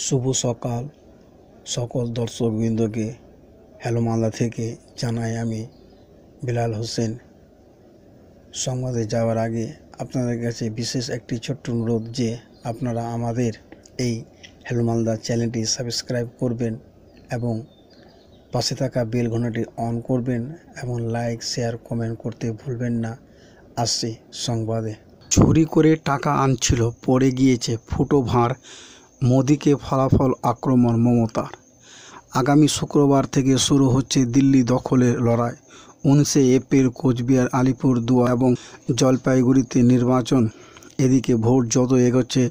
শুভ সকাল সকল দর্শকবৃন্দকে হ্যালো মালদা থেকে জানাই আমি বিলাল হোসেন। সংবাদে যাওয়ার আগে আপনাদের কাছে বিশেষ একটি ছোট্ট অনুরোধ যে আপনারা আমাদের এই হ্যালো মালদা চ্যানেলটি সাবস্ক্রাইব করবেন এবং পাশে থাকা বেল ঘন্টাটি অন করবেন এবং লাইক শেয়ার কমেন্ট করতে ভুলবেন না। আসছি সংবাদে। চুরি করে টাকা আনছিল, পড়ে গিয়েছে ফুটো ভাঁড়, মোদিকে ফলাফল আক্রমণ মমতার। আগামী শুক্রবার থেকে শুরু হচ্ছে দিল্লি দখলের লড়াই। 19 এপ্রিল কোচবিহার, আলিপুরদুয়ার এবং জলপাইগুড়িতে নির্বাচন। এদিকে ভোট যত এগোচ্ছে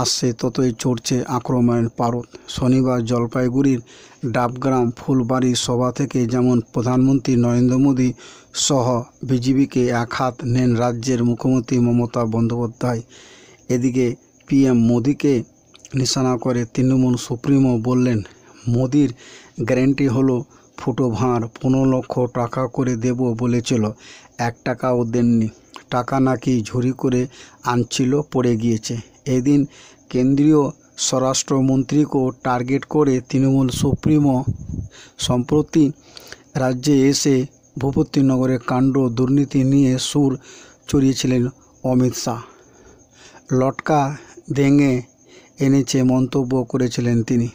আসছে ততই চড়ছে আক্রমণের পারদ। শনিবার জলপাইগুড়ির ডাবগ্রাম ফুলবাড়ি সভা থেকে যেমন প্রধানমন্ত্রী নরেন্দ্র মোদী সহ বিজেপিকে একহাত নেন রাজ্যের মুখ্যমন্ত্রী মমতা বন্দ্যোপাধ্যায়। এদিকে পিএম মোদীকে নিশানা করে তৃণমূল সুপ্রিমো বললেন, মোদির গ্যারান্টি হলো ফুটো ভাঁড় 15 লক্ষ টাকা করে দেব বলেছিল, 1 টাকাও দেননি। টাকা নাকি ঝুরি করে আনছিল, পড়ে গিয়েছে। এদিন কেন্দ্রীয় স্বরাষ্ট্রমন্ত্রীকেও টার্গেট করে তৃণমূল সুপ্রিমো সম্প্রতি রাজ্যে এসে ভূপতিনগরের কাণ্ড দুর্নীতি নিয়ে সুর চড়িয়েছিলেন অমিত শাহ। লটকা ভেঙে এনেছে মন্তব্য করেছিলেন তিনি।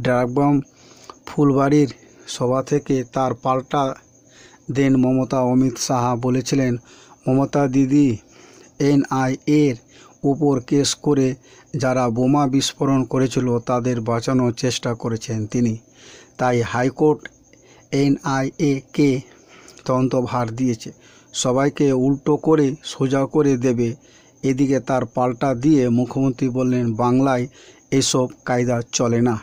ডাবগ্রাম ফুলবাড়ির সভা থেকে তার পাল্টা দেন মমতা। অমিত শাহ বলেছিলেন, মমতা দিদি এনআইএর উপর কেস করে যারা বোমা বিস্ফোরণ করেছিল তাদের বাঁচানোর চেষ্টা করেছেন তিনি, তাই হাইকোর্ট এনআইএকে তদন্তভার দিয়েছে, সবাইকে উল্টো করে সোজা করে দেবে। এদিকে তার পাল্টা দিয়ে মুখ্যমন্ত্রী বললেন, বাংলায় এসব কায়দা চলে না।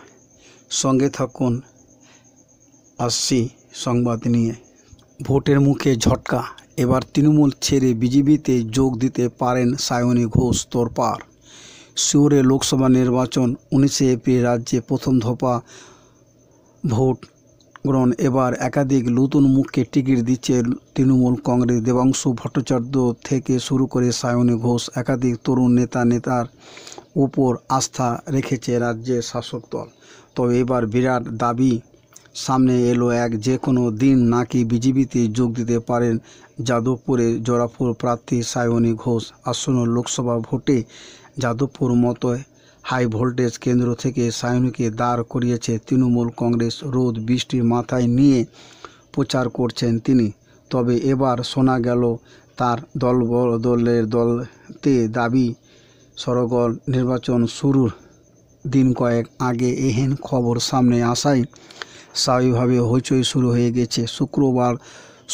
সঙ্গে থাকুন, আসছি সংবাদ নিয়ে। ভোটের মুখে ঝটকা, এবার তৃণমূল ছেড়ে বিজেপিতে যোগ দিতে পারেন সায়নী ঘোষ। তোড়পাড়। সিউড়ে লোকসভা নির্বাচন 19 এপ্রিল রাজ্যে প্রথম দফা ভোট গ্রহণ। এবার একাধিক নতুন মুখকে টিকিট দিচ্ছে তৃণমূল কংগ্রেস। দেবাংশু ভট্টাচার্য থেকে শুরু করে সায়নী ঘোষ, একাধিক তরুণ নেতার উপর আস্থা রেখেছে রাজ্যের শাসক দল। তবে এবার বিরাট দাবি সামনে এলো, যে কোনো দিন নাকি বিজেপিতে যোগ দিতে পারেন যাদবপুরে জোড়াফুল প্রার্থী সায়নী ঘোষ। আসন্ন লোকসভা ভোটে যাদবপুর মতো হাই ভোল্টেজ কেন্দ্র থেকে সায়নীকে দাঁড় করিয়েছে তৃণমূল কংগ্রেস। রোদ বৃষ্টির মাথায় নিয়ে প্রচার করছেন তিনি। তবে এবার শোনা গেল তার দলতে দাবি সরগোল। নির্বাচন শুরুর দিন কয়েক আগে এহেন খবর সামনে আসায় স্বাভাবিকভাবে হইচই শুরু হয়ে গেছে। শুক্রবার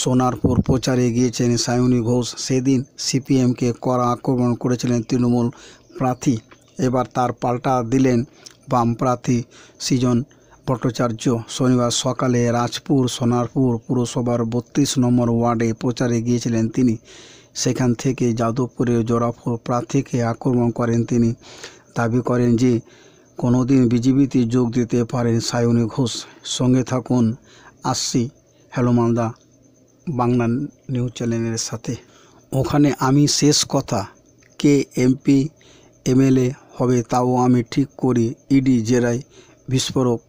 সোনারপুর প্রচারে গিয়েছেন সায়নী ঘোষ। সেদিন সিপিএমকে কড়া আক্রমণ করেছিলেন তৃণমূল প্রার্থী। এবার তার পাল্টা দিলেন বাম প্রার্থী সৃজন ভট্টাচার্য। শনিবার সকালে রাজপুর সোনারপুর পুরসভার 32 নম্বর ওয়ার্ডে প্রচারে গিয়েছিলেন তিনি। সেখান থেকে যাদবপুরের জোড়াফুল প্রার্থীকে আক্রমণ করেন তিনি। দাবি করেন যে কোনোদিন বিজেপিতে যোগ দিতে পারেন সায়নী ঘোষ। সঙ্গে থাকুন, আসছি হ্যালো মালদা বাংলা নিউজ চ্যানেলের সাথে। ওখানে আমি শেষ কথা, কে এমপি এমএলএ হবে তাও আমি ঠিক করি। ইডি জেরায় বিস্ফোরক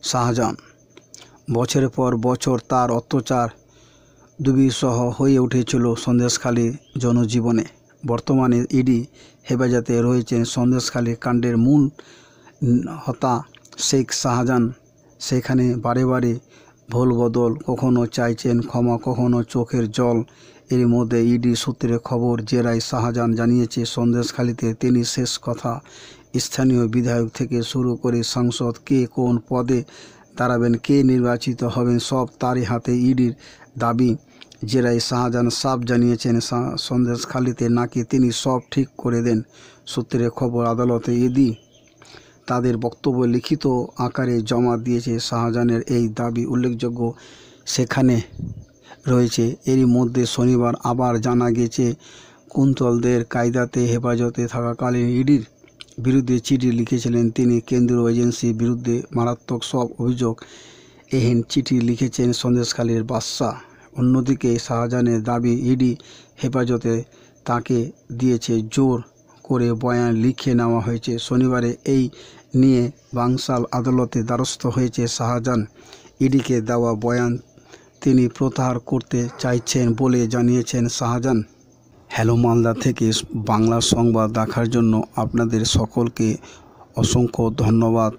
শাহজাহান। বছরের পর বছর তার অত্যাচার দুর্বিষহ হয়ে উঠেছিল সন্দেশখালী জনজীবনে। বর্তমানে ইডি হেফাজতে রয়েছেন সন্দেশখালী কাণ্ডের মূল হতা শেখ শাহজাহান। সেখানে বারে বারে ভুল বদল, কখনো চাইছেন ক্ষমা, কখনো চোখের জল। এর মধ্যে ইডি সূত্রে খবর, জেরায় শাহজাহান জানিয়েছে সন্দেশখালীতে তিনি শেষ কথা। স্থানীয় বিধায়ক থেকে শুরু করে সাংসদ, কে কোন পদে দাঁড়াবেন, কে নির্বাচিত হবেন, সব তারই হাতে। ইডির দাবি, জেরায় শাহজাহান সাফ জানিয়েছেন সন্দেশখালীতে নাকি তিনি সব ঠিক করে দেন। সূত্রে খবর, আদালতে ইডি তাদের বক্তব্য লিখিত আকারে জমা দিয়েছে। শাহজাহানের এই দাবি উল্লেখযোগ্য সেখানে রয়েছে। এরই মধ্যে শনিবার আবার জানা গেছে কুন্তলদের কায়দাতে হেফাজতে থাকাকালীন ইডির বিরুদ্ধে চিঠি লিখেছিলেন তিনি। কেন্দ্রীয় এজেন্সির বিরুদ্ধে মারাত্মক সব অভিযোগ। এহেন চিঠি লিখেছেন সন্দেশখালীর বাদশা। অন্যদিকে শাহজাহানের দাবি, ইডি হেফাজতে তাকে দিয়েছে, জোর করে বয়ান লিখে নেওয়া হয়েছে। শনিবারে এই নিয়ে বাংশাল আদালতে দ্বারস্থ হয়েছে শাহজাহান। ইডিকে দেওয়া বয়ান তিনি প্রত্যাহার করতে চাইছেন বলে জানিয়েছেন শাহজাহান। হ্যালো মালদা থেকে বাংলা সংবাদ দেখার জন্য আপনাদের সকলকে অসংখ্য ধন্যবাদ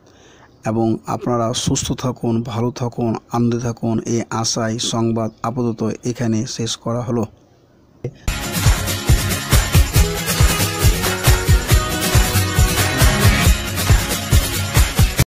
এবং আপনারা সুস্থ থাকুন, ভালো থাকুন, আনন্দে থাকুন এই আশায় সংবাদ আপাতত এখানে শেষ করা হলো।